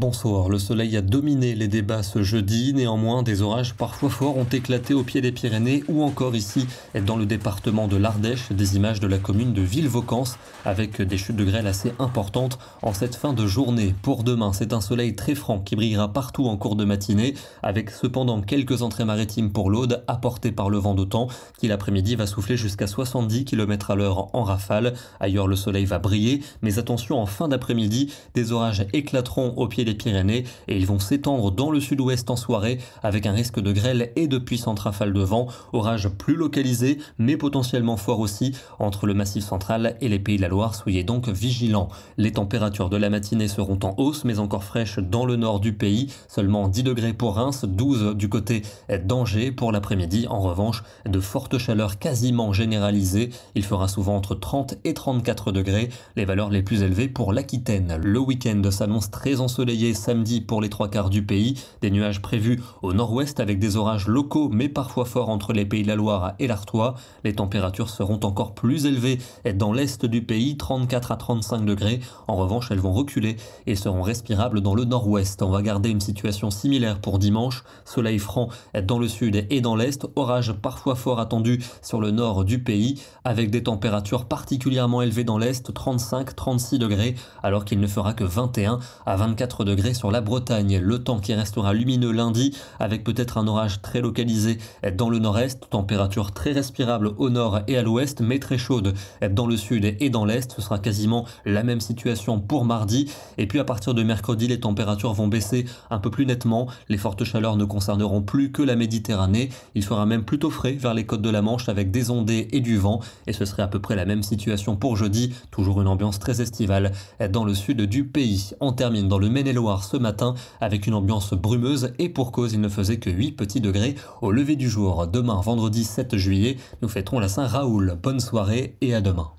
Bonsoir, le soleil a dominé les débats ce jeudi, néanmoins des orages parfois forts ont éclaté au pied des Pyrénées ou encore ici dans le département de l'Ardèche, des images de la commune de Villevaucance avec des chutes de grêle assez importantes en cette fin de journée. Pour demain, c'est un soleil très franc qui brillera partout en cours de matinée avec cependant quelques entrées maritimes pour l'Aude apportées par le vent d'autant qui l'après-midi va souffler jusqu'à 70 km à l'heure en rafale. Ailleurs le soleil va briller, mais attention en fin d'après-midi, des orages éclateront au pied des Pyrénées et ils vont s'étendre dans le sud-ouest en soirée avec un risque de grêle et de puissantes rafales de vent. Orages plus localisés mais potentiellement forts aussi entre le Massif central et les Pays de la Loire. Soyez donc vigilants. Les températures de la matinée seront en hausse mais encore fraîches dans le nord du pays. Seulement 10 degrés pour Reims, 12 du côté d'Angers. Pour l'après-midi, en revanche, de fortes chaleurs quasiment généralisées. Il fera souvent entre 30 et 34 degrés, les valeurs les plus élevées pour l'Aquitaine. Le week-end s'annonce très ensoleillé samedi pour les trois quarts du pays. Des nuages prévus au nord-ouest avec des orages locaux mais parfois forts entre les Pays de la Loire et l'Artois. Les températures seront encore plus élevées dans l'est du pays, 34 à 35 degrés. En revanche, elles vont reculer et seront respirables dans le nord-ouest. On va garder une situation similaire pour dimanche. Soleil franc dans le sud et dans l'est. Orages parfois forts attendus sur le nord du pays avec des températures particulièrement élevées dans l'est, 35-36 degrés alors qu'il ne fera que 21 à 24 degrés sur la Bretagne. Le temps qui restera lumineux lundi avec peut-être un orage très localisé dans le nord-est, température très respirable au nord et à l'ouest mais très chaude dans le sud et dans l'est. Ce sera quasiment la même situation pour mardi et puis à partir de mercredi les températures vont baisser un peu plus nettement. Les fortes chaleurs ne concerneront plus que la Méditerranée. Il fera même plutôt frais vers les côtes de la Manche avec des ondées et du vent et ce serait à peu près la même situation pour jeudi. Toujours une ambiance très estivale dans le sud du pays. On termine dans le Maine-et-Loire ce matin avec une ambiance brumeuse et pour cause il ne faisait que 8 petits degrés au lever du jour. Demain vendredi 7 juillet nous fêterons la Saint-Raoul. Bonne soirée et à demain.